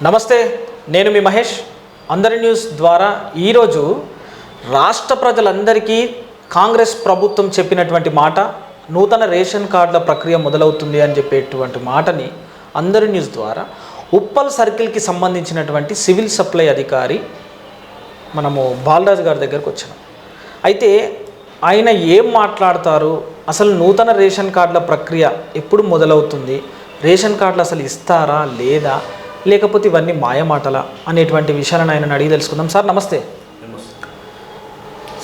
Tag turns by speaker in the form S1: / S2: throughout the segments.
S1: నమస్తే, నేను మీ మహేష్. అందరి న్యూస్ ద్వారా ఈరోజు రాష్ట్ర ప్రజలందరికీ కాంగ్రెస్ ప్రభుత్వం చెప్పినటువంటి మాట, నూతన రేషన్ కార్డుల ప్రక్రియ మొదలవుతుంది అని చెప్పేటువంటి మాటని అందరి న్యూస్ ద్వారా ఉప్పల్ సర్కిల్కి సంబంధించినటువంటి సివిల్ సప్లై అధికారి మనము బాలరాజు గారి దగ్గరకు వచ్చాము. అయితే ఆయన ఏం మాట్లాడతారు, అసలు నూతన రేషన్ కార్డుల ప్రక్రియ ఎప్పుడు మొదలవుతుంది, రేషన్ కార్డులు అసలు ఇస్తారా లేదా, లేకపోతే ఇవన్నీ మాయమాటలా అనేటువంటి విషయాలను ఆయన అడిగి తెలుసుకుందాం. సార్ నమస్తే.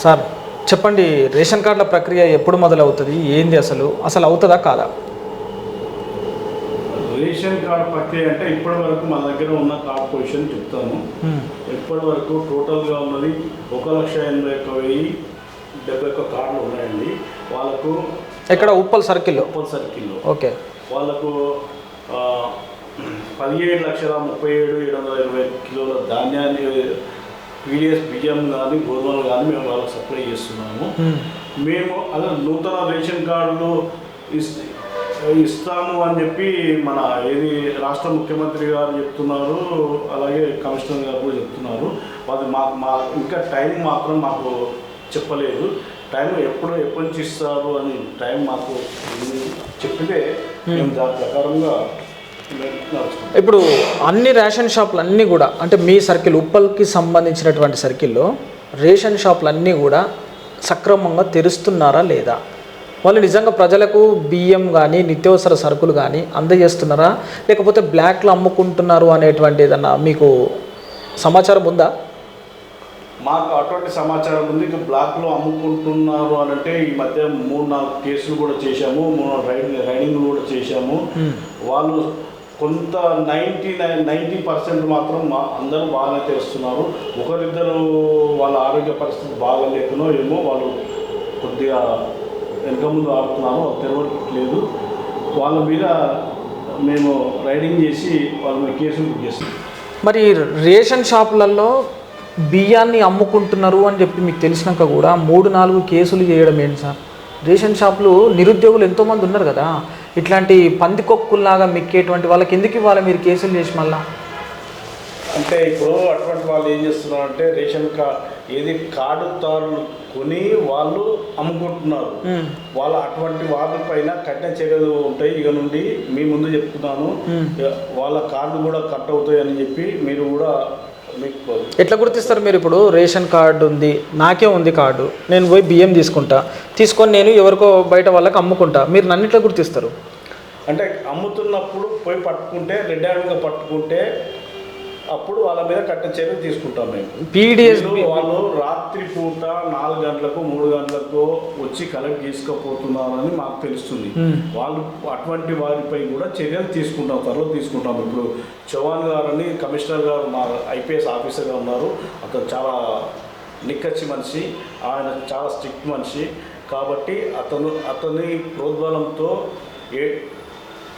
S1: సార్ చెప్పండి, రేషన్ కార్డుల ప్రక్రియ ఎప్పుడు మొదలవుతుంది, ఏంది, అసలు అవుతుందా కాదా?
S2: రేషన్ కార్డు ప్రక్రియ అంటే ఇప్పటి వరకు మన దగ్గర ఉన్న కార్డ్ పొజిషన్ చెప్తాను. ఇప్పటి వరకు టోటల్గా ఉన్నది 1,81,70 కార్డులు ఉన్నాయండి. వాళ్ళకు
S1: ఇక్కడ ఉప్పల్ సర్కిల్లో ఓకే,
S2: వాళ్ళకు 17,37,720 కిలోల ధాన్యాన్ని, పీడిఎస్ బియ్యం కానీ గోధుమలు కానీ మేము వాళ్ళకి సప్లై చేస్తున్నాము. మేము అలా నూతన రేషన్ కార్డులు ఇస్తాము అని చెప్పి మన రాష్ట్ర ముఖ్యమంత్రి గారు చెప్తున్నారు, అలాగే కమిషనర్ గారు కూడా చెప్తున్నారు. అది మా ఇంకా టైం మాత్రం మాకు చెప్పలేదు. టైం ఎప్పటి నుంచి ఇస్తారు అని టైం మాకు చెప్పితే మేము దాని ప్రకారంగా.
S1: ఇప్పుడు అన్ని రేషన్ షాపులు అన్నీ కూడా, అంటే మీ సర్కిల్ ఉప్పల్కి సంబంధించినటువంటి సర్కిల్లో రేషన్ షాపులు అన్నీ కూడా సక్రమంగా తెరుస్తున్నారా లేదా, వాళ్ళు నిజంగా ప్రజలకు బియ్యం కానీ నిత్యావసర సరుకులు కానీ అందజేస్తున్నారా, లేకపోతే బ్లాక్లో అమ్ముకుంటున్నారు అనేటువంటి ఏదన్నా మీకు సమాచారం ఉందా?
S2: మాకు అటువంటి సమాచారం ఉంది. ఇక బ్లాక్లో అమ్ముకుంటున్నారు అని అంటే ఈ మధ్య 3-4 కేసులు కూడా చేశాము, 3 రైడింగ్లు కూడా చేశాము. వాళ్ళు కొంత 90% మాత్రం అందరూ బాగానే తెస్తున్నారు. ఒకరిద్దరు వాళ్ళ ఆరోగ్య పరిస్థితి బాగాలేకనో ఏమో వాళ్ళు కొద్దిగా వెనక ముందు ఆడుతున్నారు, తెరవట్లేదు. వాళ్ళ మీద మేము రైడింగ్ చేసి వాళ్ళ మీద కేసులు బుక్ చేస్తాం.
S1: మరి రేషన్ షాపులలో బియ్యాన్ని అమ్ముకుంటున్నారు అని చెప్పి మీకు తెలిసినాక కూడా 3-4 కేసులు చేయడం ఏంటి సార్? రేషన్ షాపులు నిరుద్యోగులు ఎంతోమంది ఉన్నారు కదా, ఇట్లాంటి పందికొక్కుల్లాగా మిక్కేటువంటి వాళ్ళకి ఎందుకు ఇవ్వాలి మీరు కేసులు చేసి? మళ్ళా
S2: అంటే ఇప్పుడు అటువంటి వాళ్ళు ఏం చేస్తున్నారంటే రేషన్ కార్డుదారులు కొని వాళ్ళు అమ్ముకుంటున్నారు. వాళ్ళు అటువంటి వాటిపైన కఠిన చర్యలు ఉంటాయి. ఇక నుండి మీ ముందు చెప్తున్నాను, వాళ్ళ కార్డు కూడా కట్ అవుతాయి అని చెప్పి మీరు కూడా.
S1: ఎట్లా గుర్తిస్తారు మీరు? ఇప్పుడు రేషన్ కార్డు ఉంది, నాకే ఉంది కార్డు, నేను పోయి బియ్యం తీసుకొని నేను ఎవరికో బయట వాళ్ళకి అమ్ముకుంటా, మీరు నన్ను ఎట్లా గుర్తిస్తారు?
S2: అంటే అమ్ముతున్నప్పుడు పోయి పట్టుకుంటే, రెడ్ హ్యాండ్గా పట్టుకుంటే అప్పుడు వాళ్ళ మీద కఠిన చర్యలు తీసుకుంటాం మేము.
S1: పీడిఎస్
S2: వాళ్ళు రాత్రి పూట 4 గంటలకు 3 గంటలకు వచ్చి కలెక్ట్ తీసుకుపోతున్నారని మాకు తెలుస్తుంది. వాళ్ళు అటువంటి వారిపై కూడా చర్యలు తీసుకుంటాం, త్వరలో తీసుకుంటాం. ఇప్పుడు చౌహాన్ గారు అని కమిషనర్ గారు మా ఐపీఎస్ ఆఫీసర్గా ఉన్నారు. అతను చాలా నిక్కచ్చి మనిషి, ఆయన చాలా స్ట్రిక్ట్ మనిషి. కాబట్టి అతని ప్రోద్బలంతో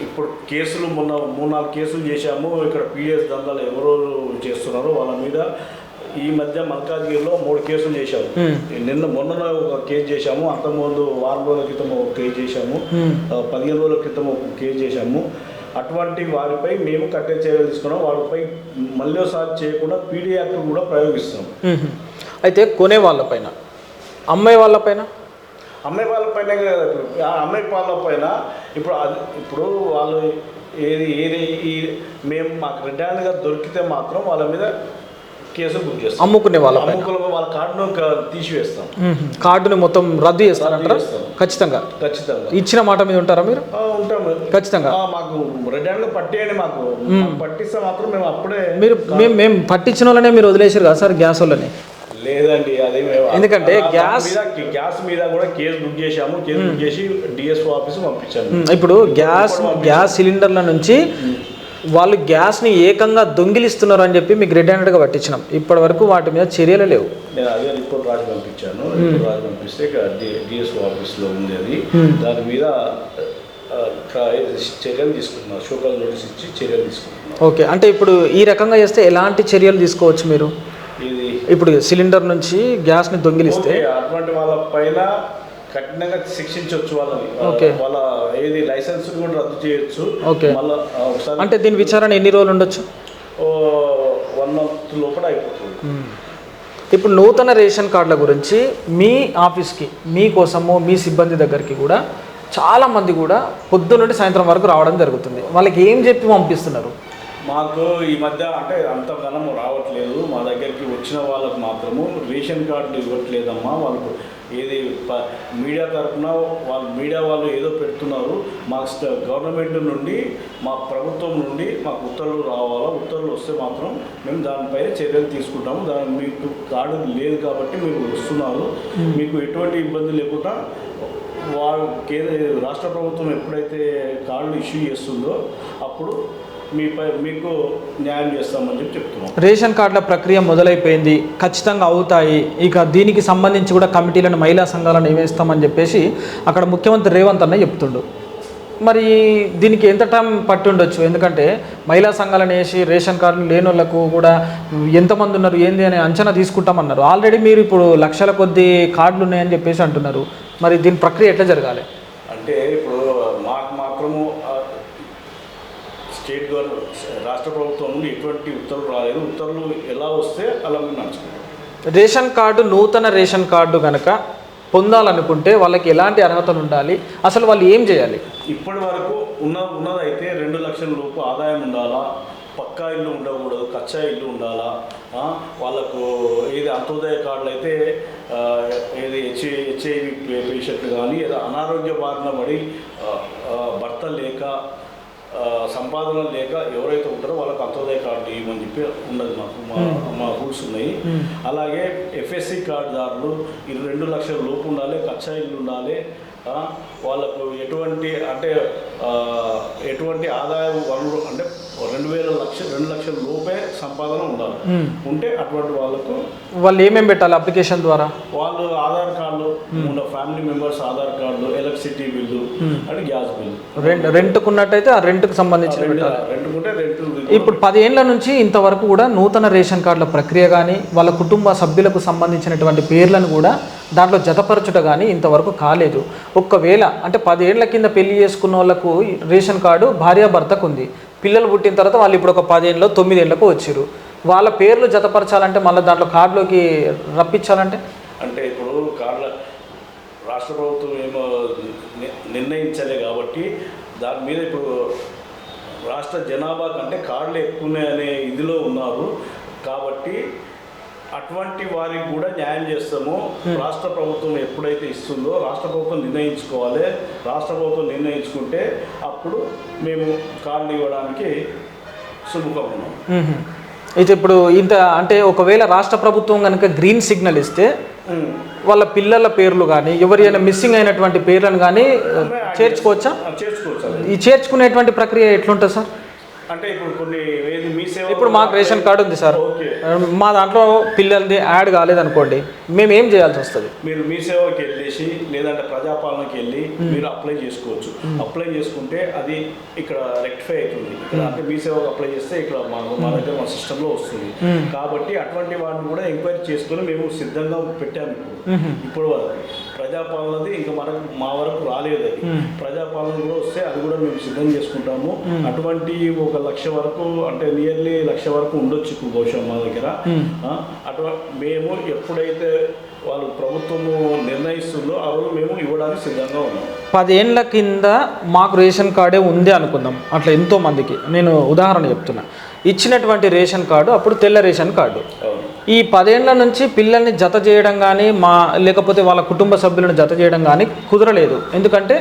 S2: ఇప్పుడు కేసులు మొన్న 3-4 కేసులు చేశాము. ఇక్కడ పీడిఎస్ దందాలు ఎవరో చేస్తున్నారో వాళ్ళ మీద ఈ మధ్య మల్కాజ్గిరిలో 3 కేసులు చేశాము. మొన్న ఒక కేసు చేశాము, అంతకుముందు 4 రోజుల క్రితం ఒక కేసు చేశాము, 15 రోజుల క్రితం ఒక కేసు చేశాము. అటువంటి వారిపై మేము కఠిన చర్యలు తీసుకున్నాం. వారిపై మళ్ళీ ఒకసారి చేయకుండా పీడీ యాక్ట్ కూడా ప్రయోగిస్తాం.
S1: అయితే కొనే వాళ్ళపైన, అమ్మాయి వాళ్ళపైన
S2: అమ్మాయి వాళ్ళపైన ఇప్పుడు వాళ్ళు మేము మాకు రెడ్ హ్యాండ్గా దొరికితే మాత్రం వాళ్ళ మీద కేసులు బుక్ చేస్తాం.
S1: అమ్ముకునే వాళ్ళ
S2: కార్డును తీసివేస్తాం,
S1: కార్డుని మొత్తం రద్దు చేస్తారంటారా? ఖచ్చితంగా ఇచ్చిన మాట మీద ఉంటారా మీరు?
S2: ఉంటాము
S1: ఖచ్చితంగా.
S2: మాకు రెడ్ హ్యాండ్గా పట్టేయండి, మాకు పట్టిస్తే మాత్రం మేము అప్పుడే.
S1: మేము పట్టించిన వాళ్ళనే మీరు వదిలేసారు కదా సార్ గ్యాస్ వాళ్ళని?
S2: లేదండి, అది
S1: ఎందుకంటే గ్యాస్
S2: మీద కూడా కేసు బుక్ చేశాము. కేసు బుక్ చేసి డిఎస్ఓ ఆఫీస్ పంపించాము.
S1: ఇప్పుడు గ్యాస్ సిలిండర్ల నుంచి వాళ్ళు గ్యాస్ని ఏకంగా దొంగిలిస్తున్నారు అని చెప్పి మీకు రెడ్ హ్యాండెడ్గా పట్టించినాం. ఇప్పటి వరకు వాటి మీద చర్యలు లేవు.
S2: నేను అదే రిపోర్ట్ రాసి పంపించాను. రాసి పంపిస్తే డిఎస్ఓ ఆఫీస్లో ఉంది. అది దాని మీద చర్యలు తీసుకుంటున్నారు, షోకాజ్ నోటీస్ ఇచ్చి చర్యలు తీసుకుంటున్నారు.
S1: ఓకే, అంటే ఇప్పుడు ఈ రకంగా చేస్తే ఎలాంటి చర్యలు తీసుకోవచ్చు మీరు? ఇప్పుడు సిలిండర్ నుంచి గ్యాస్ని దొంగిలిస్తే
S2: అటువంటి వాళ్ళ పైన కఠినంగా శిక్షించవచ్చు వాళ్ళని. వాళ్ళ లైసెన్స్ కూడా రద్దు చేయొచ్చు.
S1: అంటే దీని విచారణ ఎన్ని రోజులు ఉండొచ్చు?
S2: మంత్ లోపల అయిపోతుంది.
S1: ఇప్పుడు నూతన రేషన్ కార్డుల గురించి మీ ఆఫీస్కి మీకోసము మీ సిబ్బంది దగ్గరికి కూడా చాలామంది కూడా పొద్దున్న నుండి సాయంత్రం వరకు రావడం జరుగుతుంది. వాళ్ళకి ఏం చెప్పి పంపిస్తున్నారు?
S2: మాకు ఈ మధ్య అంటే అంతగానం రావట్లేదు, మా దగ్గరికి వచ్చిన వాళ్ళకు మాత్రము రేషన్ కార్డులు ఇవ్వట్లేదమ్మా, వాళ్ళకు ఏది మీడియా తరఫున మీడియా వాళ్ళు ఏదో పెడుతున్నారు, మా గవర్నమెంట్ నుండి మా ప్రభుత్వం నుండి మాకు ఉత్తర్వులు రావాలా, ఉత్తర్వులు వస్తే మాత్రం మేము దానిపై చర్యలు తీసుకుంటాము, దాని మీకు కార్డు లేదు కాబట్టి మీరు వస్తున్నారు, మీకు ఎటువంటి ఇబ్బంది లేకుండా రాష్ట్ర ప్రభుత్వం ఎప్పుడైతే కార్డులు ఇష్యూ చేస్తుందో అప్పుడు మీకు న్యాయం చేస్తామని చెప్తున్నాం.
S1: రేషన్ కార్డుల ప్రక్రియ మొదలైపోయింది, ఖచ్చితంగా అవుతాయి, ఇక దీనికి సంబంధించి కూడా కమిటీలను మహిళా సంఘాలను నియమిస్తామని చెప్పేసి అక్కడ ముఖ్యమంత్రి రేవంత్ అన్న చెప్తుండు. మరి దీనికి ఎంత టైం పట్టి ఉండొచ్చు? ఎందుకంటే మహిళా సంఘాలను వేసి రేషన్ కార్డులు లేని వాళ్ళకు కూడా ఎంతమంది ఉన్నారు ఏంది అని అంచనా తీసుకుంటామన్నారు. ఆల్రెడీ మీరు ఇప్పుడు లక్షల కొద్ది కార్డులు ఉన్నాయని చెప్పేసి అంటున్నారు. మరి దీని ప్రక్రియ ఎట్లా జరగాలి?
S2: అంటే ఇప్పుడు మాకు మాత్రము స్టేట్ గవర్నమెంట్ రాష్ట్ర ప్రభుత్వం నుండి ఎటువంటి ఉత్తర్వులు రాలేదు, ఉత్తర్వులు ఎలా వస్తే అలా మేము నడుచుకుంటాం.
S1: రేషన్ కార్డు నూతన రేషన్ కార్డు కనుక పొందాలనుకుంటే వాళ్ళకి ఎలాంటి అర్హతలు ఉండాలి, అసలు వాళ్ళు ఏం చేయాలి?
S2: ఇప్పటి వరకు ఉన్నదైతే 2 లక్షల లోపు ఆదాయం ఉండాలా, పక్కా ఇల్లు ఉండకూడదు, కచ్చా ఇల్లు ఉండాలా, వాళ్ళకు ఏది అంత్యోదయ కార్డులు అయితే ఏది హెచ్ఐవి పేషెంట్లు కానీ ఏదో అనారోగ్య బారిన పడి భర్త లేక సంపాదన లేక ఎవరైతే ఉంటారో వాళ్ళకి అంత్యోదయ కార్డు ఇవ్వమని చెప్పి ఉన్నది మా రూల్స్ ఉన్నాయి. అలాగే ఎఫ్ఎస్సి కార్డుదారులు 2 లక్షల లోపు ఉండాలి, కచ్చా ఇల్లు ఉండాలి, వాళ్ళకు ఎటువంటి ఆదాయం వనరు అంటే 2 లక్షల లోపే సంపాదన ఉండాలి. ఉంటే అటువంటి వాళ్ళు
S1: ఏమేమి పెట్టాలి అప్లికేషన్ ద్వారా?
S2: వాళ్ళు ఆధార్ కార్డులు, ఫ్యామిలీ మెంబర్స్ ఆధార్ కార్డులు, ఎలక్ట్రిసిటీ బిల్లు అంటే గ్యాస్ బిల్లు,
S1: రెంట్కున్నట్టయితే ఆ రెంట్కు సంబంధించి
S2: రెంట్కుంటే రెంట్.
S1: ఇప్పుడు 10 ఏళ్ల నుంచి ఇంతవరకు కూడా నూతన రేషన్ కార్డుల ప్రక్రియ కానీ వాళ్ళ కుటుంబ సభ్యులకు సంబంధించినటువంటి పేర్లను కూడా దాంట్లో జతపరచుట కానీ ఇంతవరకు కాలేదు. ఒక్కవేళ అంటే 10 ఏళ్ల కింద పెళ్లి చేసుకున్న వాళ్ళకు రేషన్ కార్డు భార్యాభర్తకు ఉంది, పిల్లలు పుట్టిన తర్వాత వాళ్ళు ఇప్పుడు ఒక 10 ఏళ్ళలో 9 ఏళ్ళకు వచ్చారు, వాళ్ళ పేర్లు జతపరచాలంటే మళ్ళీ దాంట్లో కార్డులోకి రప్పించాలంటే
S2: అంటే ఇప్పుడు కార్డుల రాష్ట్ర ప్రభుత్వం ఏమో నిర్ణయించలే కాబట్టి దాని మీద ఇప్పుడు రాష్ట్ర జనాభా కంటే కార్డులు ఎక్కువ అనే ఇదిలో ఉన్నారు కాబట్టి అటువంటి వారికి కూడా న్యాయం చేస్తాము. రాష్ట్ర ప్రభుత్వం ఎప్పుడైతే ఇస్తుందో రాష్ట్ర ప్రభుత్వం నిర్ణయించుకోవాలి, రాష్ట్ర ప్రభుత్వం నిర్ణయించుకుంటే అప్పుడు మేము కార్డులు ఇవ్వడానికి సుముఖంగా ఉన్నాం.
S1: అయితే ఇప్పుడు ఇంత అంటే ఒకవేళ రాష్ట్ర ప్రభుత్వం కనుక గ్రీన్ సిగ్నల్ ఇస్తే వాళ్ళ పిల్లల పేర్లు కానీ ఎవరైనా మిస్సింగ్ అయినటువంటి పేర్లను కానీ చేర్చుకోవచ్చా? ఈ చేర్చుకునేటువంటి ప్రక్రియ ఎట్లుంటుంది సార్?
S2: అంటే ఇప్పుడు కొన్ని మీ సేవ
S1: ఇప్పుడు మాకు రేషన్ కార్డు ఉంది సార్, మా దాంట్లో పిల్లలది యాడ్ కాలేదనుకోండి, మేము ఏం చేయాల్సి వస్తుంది?
S2: మీరు మీ సేవకి వెళ్ళేసి లేదంటే ప్రజాపాలనకి వెళ్ళి మీరు అప్లై చేసుకోవచ్చు. అప్లై చేసుకుంటే అది ఇక్కడ రెక్టిఫై అవుతుంది. ఇక్కడ అంటే మీ సేవకు అప్లై చేస్తే ఇక్కడ మా దగ్గర మా సిస్టంలో వస్తుంది. కాబట్టి అటువంటి వాటిని కూడా ఎంక్వైరీ చేసుకుని మేము సిద్ధంగా పెట్టాము. ఇప్పుడు వరకు ప్రజాపాలనది ఇంకా మా వరకు రాలేదు. అది ప్రజాపాలన కూడా వస్తే అది కూడా మేము సిద్ధం చేసుకుంటాము. అటువంటి 1 లక్ష వరకు అంటే నియర్లీ 1 లక్ష వరకు ఉండొచ్చు బహుశా మా దగ్గర. మేము ఎప్పుడైతే వాళ్ళు ప్రభుత్వము నిర్ణయిస్తుందో ఆ రోజు మేము ఇవ్వడానికి సిద్ధంగా ఉన్నాం.
S1: 10 ఏళ్ల కింద మాకు రేషన్ కార్డే ఉంది అనుకుందాం, అట్లా ఎంతో మందికి నేను ఉదాహరణ చెప్తున్నా. ఇచ్చినటువంటి రేషన్ కార్డు అప్పుడు తెల్ల రేషన్ కార్డు. ఈ 10 ఏళ్ల నుంచి పిల్లల్ని జత చేయడం కానీ లేకపోతే వాళ్ళ కుటుంబ సభ్యులను జత చేయడం కానీ కుదరలేదు, ఎందుకంటే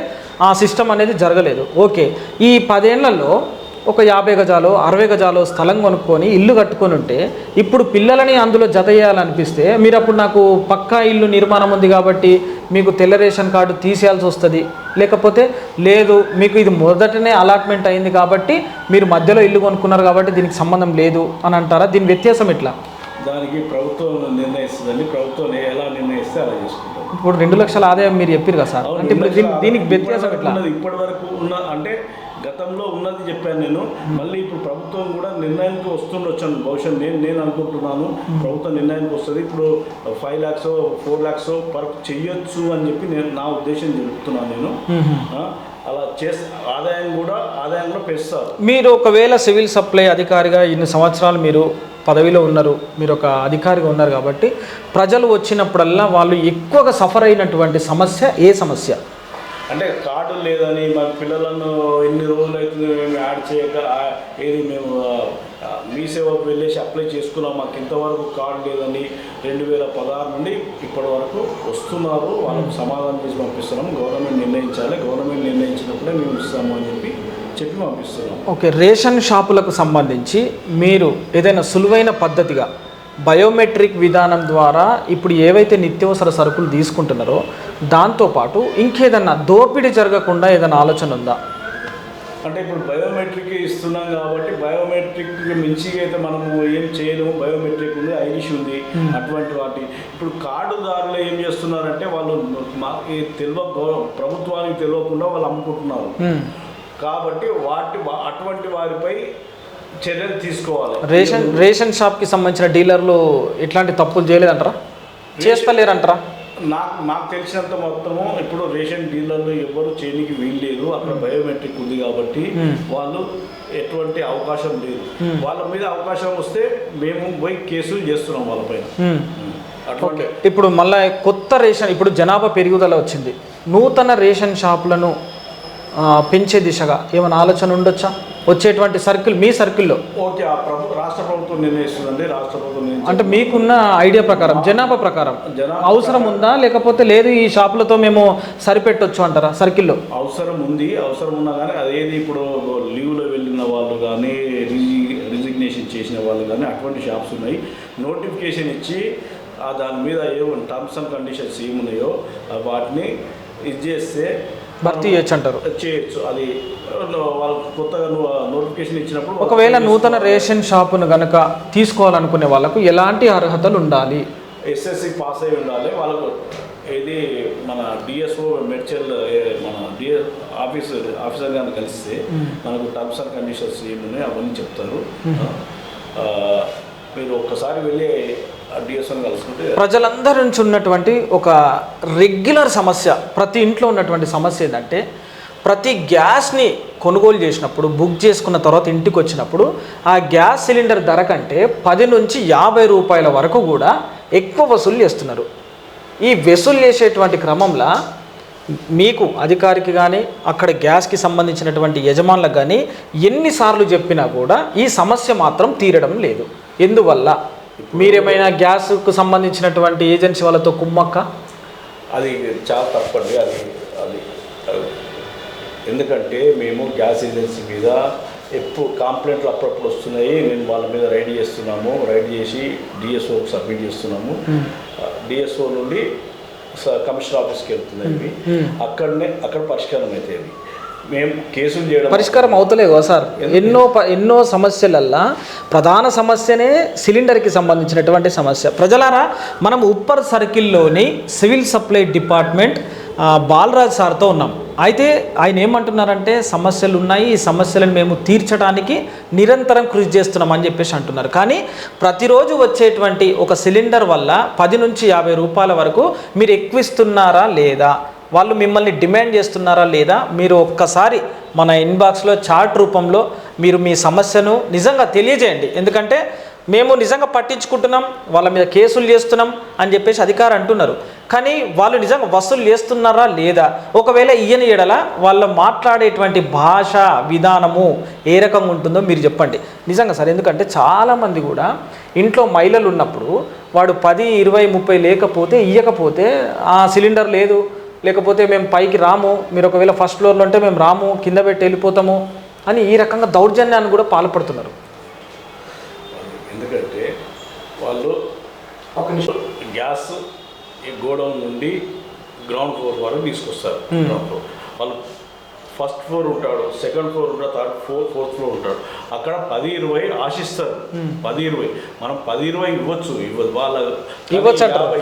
S1: ఆ సిస్టమ్ అనేది జరగలేదు. ఓకే, ఈ 10 ఏళ్లలో ఒక 50 గజాలు 60 గజాలు స్థలం కొనుక్కొని ఇల్లు కట్టుకొని ఉంటే ఇప్పుడు పిల్లలని అందులో జత చేయాలనిపిస్తే మీరు అప్పుడు నాకు పక్కా ఇల్లు నిర్మాణం ఉంది కాబట్టి మీకు తెల్ల రేషన్ కార్డు తీసేయాల్సి వస్తుంది, లేకపోతే లేదు మీకు ఇది మొదటనే అలాట్మెంట్ అయింది కాబట్టి మీరు మధ్యలో ఇల్లు కొనుక్కున్నారు కాబట్టి దీనికి సంబంధం లేదు అని అంటారా? దీని వ్యత్యాసం ఎట్లా?
S2: దానికి ప్రభుత్వం నిర్ణయిస్తుందండి, ప్రభుత్వం ఎలా నిర్ణయిస్తే అలా చేసుకుంటాం.
S1: ఇప్పుడు 2 లక్షల ఆదాయం మీరు చెప్పారు కదా సార్, అంటే దీనికి వ్యత్యాసం ఎట్లా?
S2: ఇప్పటి వరకు అంటే గతంలో ఉన్నది చెప్పాను నేను. మళ్ళీ ఇప్పుడు ప్రభుత్వం కూడా నిర్ణయానికి వస్తుండొచ్చాను బహుశా నేను అనుకుంటున్నాను. ప్రభుత్వం నిర్ణయానికి వస్తుంది. ఇప్పుడు 5 lakhs 4 lakhs పర్ చెయ్యొచ్చు అని చెప్పి నా ఉద్దేశం చెప్తున్నాను నేను. అలా ఆదాయం కూడా పెంచుతారు.
S1: మీరు ఒకవేళ సివిల్ సప్లై అధికారిగా ఇన్ని సంవత్సరాలు మీరు పదవిలో ఉన్నారు, మీరు ఒక అధికారిగా ఉన్నారు కాబట్టి ప్రజలు వచ్చినప్పుడల్లా వాళ్ళు ఎక్కువగా సఫర్ అయినటువంటి సమస్య ఏ సమస్య?
S2: అంటే కార్డు లేదని మా పిల్లలను ఎన్ని రోజులు అవుతుంది మేము యాడ్ చేయక ఏది మేము మీ సేవకు వెళ్ళేసి అప్లై చేసుకున్నాం, మాకు ఇంతవరకు కార్డు లేదని 2016 నుండి ఇప్పటి వరకు వస్తున్నారు. వాళ్ళకు సమాధానం చేసి పంపిస్తున్నాం. గవర్నమెంట్ నిర్ణయించాలి, గవర్నమెంట్ నిర్ణయించినప్పుడే మేము ఇస్తాము అని చెప్పి పంపిస్తున్నాం.
S1: ఓకే, రేషన్ షాపులకు సంబంధించి మీరు ఏదైనా సులువైన పద్ధతిగా బయోమెట్రిక్ విధానం ద్వారా ఇప్పుడు ఏవైతే నిత్యావసర సరుకులు తీసుకుంటున్నారో దాంతోపాటు ఇంకేదన్నా దోపిడీ జరగకుండా ఏదైనా ఆలోచన ఉందా?
S2: అంటే ఇప్పుడు బయోమెట్రిక్ ఇస్తున్నాం కాబట్టి బయోమెట్రిక్ మించి అయితే మనము ఏం చేయలేము. బయోమెట్రిక్ ఉంది, ఐరిష్ ఉంది, అటువంటి వాటి ఇప్పుడు కార్డుదారులు ఏం చేస్తున్నారంటే వాళ్ళు ప్రభుత్వానికి తెలియకుండా వాళ్ళు అమ్ముకుంటున్నారు. కాబట్టి అటువంటి వారిపై చర్యలు తీసుకోవాలి.
S1: రేషన్ షాప్కి సంబంధించిన డీలర్లు ఇట్లాంటి తప్పులు చేయలేదంటారా, చేస్తలేరంటారా?
S2: నాకు తెలిసినంత మొత్తము ఇప్పుడు రేషన్ డీలర్లు ఎవరు చేయడానికి వీల్లేదు. అక్కడ బయోమెట్రిక్ ఉంది కాబట్టి వాళ్ళు ఎటువంటి అవకాశం లేదు. వాళ్ళ మీద అవకాశం వస్తే మేము పోయి కేసులు చేస్తున్నాం వాళ్ళపైన.
S1: అటువంటి ఇప్పుడు మళ్ళీ కొత్త రేషన్, ఇప్పుడు జనాభా పెరుగుదల వచ్చింది, నూతన రేషన్ షాపులను పెంచే దిశగా ఏమైనా ఆలోచన ఉండొచ్చా? వచ్చేటువంటి సర్కిల్ మీ సర్కిల్లో
S2: ఓకే, రాష్ట్ర ప్రభుత్వం నిర్ణయిస్తుందండి. రాష్ట్ర ప్రభుత్వం
S1: అంటే మీకున్న ఐడియా ప్రకారం జనాభా ప్రకారం అవసరం ఉందా, లేకపోతే లేదు ఈ షాపులతో మేము సరిపెట్టొచ్చు అంటారా? సర్కిల్లో అవసరం
S2: ఉన్నా కానీ అదేది ఇప్పుడు లీవ్లో వెళ్ళిన వాళ్ళు కానీ రిజిగ్నేషన్ చేసిన వాళ్ళు కానీ అటువంటి షాప్స్ ఉన్నాయి. నోటిఫికేషన్ ఇచ్చి దాని మీద ఏమైనా టర్మ్స్ అండ్ కండిషన్స్ ఏమున్నాయో వాటిని ఇది చేస్తే
S1: భర్తీ చేయొచ్చు అంటారు.
S2: చేయొచ్చు. అది వాళ్ళకి కొత్తగా నోటిఫికేషన్ ఇచ్చినప్పుడు
S1: ఒకవేళ నూతన రేషన్ షాపును కనుక తీసుకోవాలనుకునే వాళ్ళకు ఎలాంటి అర్హతలు ఉండాలి?
S2: ఎస్ఎస్సి పాస్ అయి ఉండాలి. వాళ్ళకు ఇది మన డిఎస్ఓ మెడ్చల్ మన ఆఫీసర్ గారిని కలిస్తే మనకు టర్మ్స్ అండ్ కండిషన్స్ ఏమున్నాయి అవన్నీ చెప్తారు. మీరు ఒక్కసారి వెళ్ళి
S1: ప్రజలందరి నుంచి ఉన్నటువంటి ఒక రెగ్యులర్ సమస్య, ప్రతి ఇంట్లో ఉన్నటువంటి సమస్య ఏంటంటే ప్రతి గ్యాస్ని కొనుగోలు చేసినప్పుడు బుక్ చేసుకున్న తర్వాత ఇంటికి వచ్చినప్పుడు ఆ గ్యాస్ సిలిండర్ ధర కంటే 10 నుంచి 50 రూపాయల వరకు కూడా ఎక్కువ వసూలు చేస్తున్నారు. ఈ వసూలు చేసేటువంటి క్రమంలో మీకు అధికారికి కానీ అక్కడ గ్యాస్కి సంబంధించినటువంటి యజమానులకు కానీ ఎన్నిసార్లు చెప్పినా కూడా ఈ సమస్య మాత్రం తీరడం లేదు. ఎందువల్ల? మీరేమైనా గ్యాస్కు సంబంధించినటువంటి ఏజెన్సీ వాళ్ళతో కుమ్మక్క?
S2: అది చాలా తప్పండి. అది ఎందుకంటే మేము గ్యాస్ ఏజెన్సీ మీద కంప్లైంట్లు అప్పుడప్పుడు వస్తున్నాయి. నేను వాళ్ళ మీద రైడ్ చేసి డిఎస్ఓకి సబ్మిట్ చేస్తున్నాము. డిఎస్ఓ నుండి కమిషనర్ ఆఫీస్కి వెళ్తున్నాయి. అక్కడ పరిష్కారం అవుతాయి. మేము కేసులు చేయడం
S1: పరిష్కారం అవుతలేవు సార్. ఎన్నో సమస్యలల్లా ప్రధాన సమస్యనే సిలిండర్కి సంబంధించినటువంటి సమస్య. ప్రజలారా, మనం ఉప్పర్ సర్కిల్లోని సివిల్ సప్లై డిపార్ట్మెంట్ బాలరాజ్ సార్తో ఉన్నాం. అయితే ఆయన ఏమంటున్నారంటే సమస్యలు ఉన్నాయి, ఈ సమస్యలను మేము తీర్చడానికి నిరంతరం కృషి చేస్తున్నామని చెప్పేసి అంటున్నారు. కానీ ప్రతిరోజు వచ్చేటువంటి ఒక సిలిండర్ వల్ల 10 నుంచి 50 రూపాయల వరకు మీరు ఎక్కువ ఇస్తున్నారా లేదా, వాళ్ళు మిమ్మల్ని డిమాండ్ చేస్తున్నారా లేదా, మీరు ఒక్కసారి మన ఇన్బాక్స్లో చాట్ రూపంలో మీరు మీ సమస్యను నిజంగా తెలియజేయండి. ఎందుకంటే మేము నిజంగా పట్టించుకుంటున్నాం, వాళ్ళ మీద కేసులు చేస్తున్నాం అని చెప్పేసి అధికారులు అంటున్నారు. కానీ వాళ్ళు నిజంగా వసూలు చేస్తున్నారా లేదా, ఒకవేళ ఈయన ఎడల వాళ్ళ మాట్లాడేటువంటి భాష విధానము ఏ రకంగా ఉంటుందో మీరు చెప్పండి. నిజంగా సార్, ఎందుకంటే చాలామంది కూడా ఇంట్లో మహిళలు ఉన్నప్పుడు వాడు 10, 20, 30 లేకపోతే ఇవ్వకపోతే ఆ సిలిండర్ లేదు, లేకపోతే మేము పైకి రాము, మీరు ఒకవేళ ఫస్ట్ ఫ్లోర్లో ఉంటే మేము రాము, కింద పెట్టి వెళ్ళిపోతాము అని ఈ రకంగా దౌర్జన్యాన్ని కూడా పాల్పడుతున్నారు.
S2: ఎందుకంటే వాళ్ళు గ్యాస్ ఈ గోడౌన్ నుండి గ్రౌండ్ ఫ్లోర్ వరకు తీసుకొస్తారు. వాళ్ళు ఫస్ట్ ఫ్లోర్ ఉంటాడు, సెకండ్ ఫ్లోర్ ఉంటాడు, ఫోర్త్ ఫ్లోర్ ఉంటాడు. అక్కడ 10-20 ఆశిస్తారు. 10-20 మనం 10-20 ఇవ్వచ్చు వాళ్ళ
S1: ఇవ్వచ్చు అంటారు.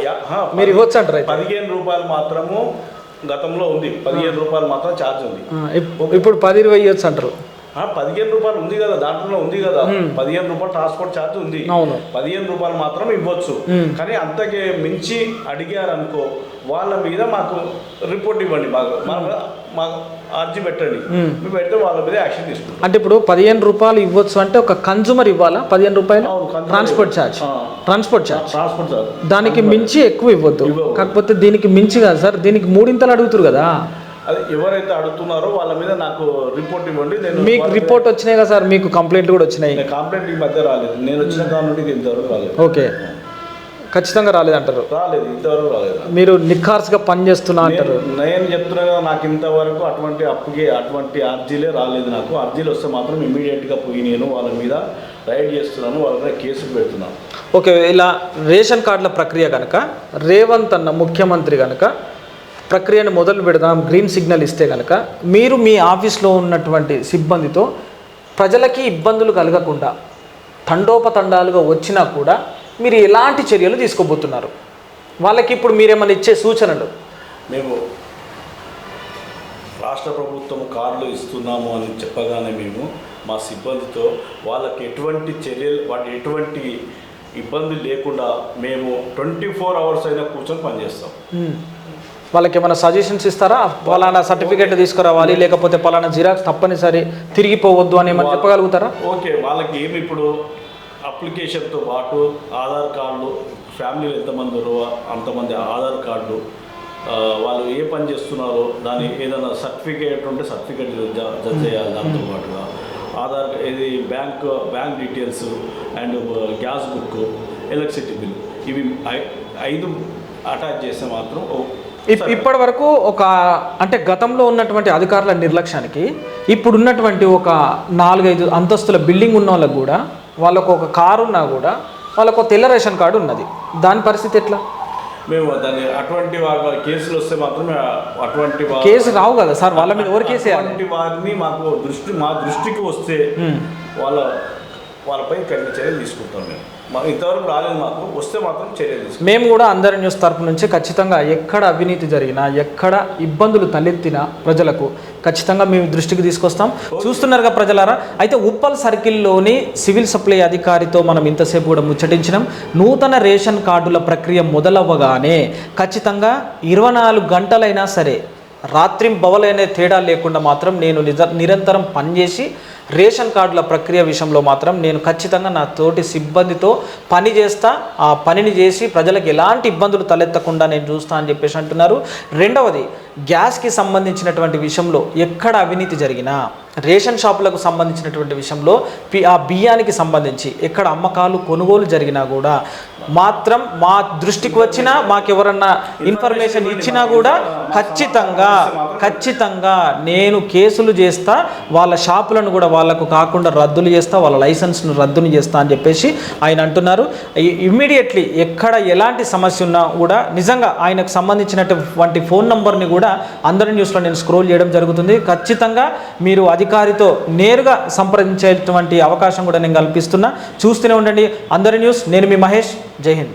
S1: మీరు ఇవ్వచ్చు అంటారు.
S2: 15 రూపాయలు మాత్రము గతంలో ఉంది, 15 రూపాయలు మాత్రం ఛార్జ్ ఉంది.
S1: ఇప్పుడు 10-20 ఇవ్వచ్చు అంటారు.
S2: 15 రూపాయలు ఉంది కదా, దాంట్లో ఉంది కదా, 15 రూపాయలు ట్రాన్స్పోర్ట్ ఛార్జ్ ఉంది. 15 రూపాయలు మాత్రం ఇవ్వచ్చు. కానీ అంతకే మించి అడిగారనుకో వాళ్ళ మీద మాకు రిపోర్ట్ ఇవ్వండి. మాకు అర్జీ పెట్టండి, మీరు పెడితే వాళ్ళ మీద యాక్షన్ తీసుకుంటాం.
S1: అంటే ఇప్పుడు 15 రూపాయలు ఇవ్వచ్చు అంటే ఒక కన్జ్యూమర్ ఇవ్వాలా 15 రూపాయలు? Transport charge. ట్రాన్స్పోర్ట్ ఛార్జ్ దానికి మించి ఎక్కువ ఇవ్వద్దు. కాకపోతే దీనికి మించి కాదు సార్, దీనికి 3 ఇంతలు అడుగుతారు కదా.
S2: అది ఎవరైతే అడుగుతున్నారో వాళ్ళ మీద నాకు రిపోర్ట్ ఇవ్వండి.
S1: మీకు రిపోర్ట్ వచ్చినాయి కదా సార్, మీకు కంప్లైంట్ కూడా వచ్చినాయి?
S2: కంప్లైంట్ ఈ మధ్య రాలేదు, నేను వచ్చిన కాలం నుండి ఇంతవరకు రాలేదు.
S1: ఓకే, ఖచ్చితంగా రాలేదంటారు?
S2: రాలేదు, ఇంతవరకు రాలేదు.
S1: మీరు నిఖార్స్గా పనిచేస్తున్నా అంటారు.
S2: నేను చెప్తున్నా కదా, నాకు ఇంతవరకు అటువంటి అర్జీలే రాలేదు. నాకు అర్జీలు వస్తే మాత్రం ఇమీడియట్గా పోయి నేను వాళ్ళ మీద రైడ్ చేస్తున్నాను, వాళ్ళ మీద కేసులు పెడుతున్నాను.
S1: ఓకే, ఇలా రేషన్ కార్డుల ప్రక్రియ కనుక రేవంత్ అన్న ముఖ్యమంత్రి కనుక ప్రక్రియను మొదలు పెడదాం, గ్రీన్ సిగ్నల్ ఇస్తే కనుక మీరు మీ ఆఫీస్లో ఉన్నటువంటి సిబ్బందితో ప్రజలకి ఇబ్బందులు కలగకుండా తండోపతండాలుగా వచ్చినా కూడా మీరు ఎలాంటి చర్యలు తీసుకోబోతున్నారు? వాళ్ళకి ఇప్పుడు మీరేమైనా ఇచ్చే సూచనలు?
S2: మేము రాష్ట్ర ప్రభుత్వం కార్డులు ఇస్తున్నాము అని చెప్పగానే మేము మా సిబ్బందితో వాళ్ళకి ఎటువంటి చర్యలు, ఎటువంటి ఇబ్బంది లేకుండా మేము 24 hours అయినా కూర్చొని పనిచేస్తాం.
S1: వాళ్ళకి ఏమైనా సజెషన్స్ ఇస్తారా? పలానా సర్టిఫికేట్ తీసుకురావాలి, లేకపోతే పలానా జిరాక్స్ తప్పనిసరి తిరిగిపోవద్దు అని ఏమైనా చెప్పగలుగుతారా?
S2: ఓకే, వాళ్ళకి ఏమి ఇప్పుడు అప్లికేషన్తో పాటు ఆధార్ కార్డులు, ఫ్యామిలీలో ఎంతమంది ఉన్నారో అంతమంది ఆధార్ కార్డులు, వాళ్ళు ఏ పని చేస్తున్నారో దాని ఏదైనా సర్టిఫికేట్ ఉంటే సర్టిఫికేట్ జత చేయాలి. దాంతో పాటుగా ఆధార్, ఇది bank details and gas book, electricity bill, ఇవి 5 అటాచ్ చేస్తే మాత్రం
S1: ఇప్పటి వరకు ఒక అంటే గతంలో ఉన్నటువంటి అధికారుల నిర్లక్ష్యానికి ఇప్పుడున్నటువంటి ఒక 4-5 అంతస్తుల బిల్డింగ్ ఉన్న వాళ్ళకు కూడా వాళ్ళకు ఒక కారు ఉన్నా కూడా వాళ్ళకు తెల్ల రేషన్ కార్డు ఉన్నది. దాని పరిస్థితి ఎట్లా?
S2: మేము దాన్ని అటువంటి కేసులు వస్తే మాత్రమే అటువంటి
S1: కేసు రావు కదా సార్, వాళ్ళ మీద ఎవరు కేసు వేయాలి?
S2: అటువంటి వారిని మా దృష్టికి వస్తే వాళ్ళపై కఠిన చర్యలు తీసుకుంటాం. మేము ఇంతవరకు రాలేదు, మాకు వస్తే మాత్రం చర్యలు తీసుకుంటాం.
S1: మేము కూడా అందరి న్యూస్ తరపు నుంచి ఖచ్చితంగా ఎక్కడ అవినీతి జరిగినా, ఎక్కడ ఇబ్బందులు తలెత్తినా ప్రజలకు ఖచ్చితంగా మేము దృష్టికి తీసుకొస్తాం. చూస్తున్నారుగా ప్రజలారా. అయితే ఉప్పల్ సర్కిల్లోని సివిల్ సప్లై అధికారితో మనం ఇంతసేపు కూడా ముచ్చటించినాం. నూతన రేషన్ కార్డుల ప్రక్రియ మొదలవ్వగానే ఖచ్చితంగా 24 గంటలైనా సరే రాత్రింబవలైన తేడా లేకుండా మాత్రం నేను నిరంతరం పనిచేసి రేషన్ కార్డుల ప్రక్రియ విషయంలో మాత్రం నేను ఖచ్చితంగా నా తోటి సిబ్బందితో పని చేస్తా. ఆ పనిని చేసి ప్రజలకు ఎలాంటి ఇబ్బందులు తలెత్తకుండా నేను చూస్తా అని చెప్పేసి అంటున్నారు. రెండవది, గ్యాస్కి సంబంధించినటువంటి విషయంలో ఎక్కడ అవినీతి జరిగినా, రేషన్ షాపులకు సంబంధించినటువంటి విషయంలో ఆ బియ్యానికి సంబంధించి ఎక్కడ అమ్మకాలు కొనుగోలు జరిగినా కూడా మాత్రం మా దృష్టికి వచ్చినా, మాకెవరన్నా ఇన్ఫర్మేషన్ ఇచ్చినా కూడా ఖచ్చితంగా నేను కేసులు చేస్తా. వాళ్ళ షాపులను కూడా వాళ్ళకు కాకుండా రద్దులు చేస్తా, వాళ్ళ లైసెన్స్ను రద్దుని చేస్తా అని చెప్పేసి ఆయన అంటున్నారు. ఇమ్మీడియట్లీ ఎక్కడ ఎలాంటి సమస్య ఉన్నా కూడా నిజంగా ఆయనకు సంబంధించినటువంటి ఫోన్ నంబర్ని కూడా అందరి న్యూస్లో నేను స్క్రోల్ చేయడం జరుగుతుంది. ఖచ్చితంగా మీరు అధికారితో నేరుగా సంప్రదించేటువంటి అవకాశం కూడా నేను కల్పిస్తున్నా. చూస్తూనే ఉండండి అందరి న్యూస్. నేను మీ మహేష్. జై హింద్.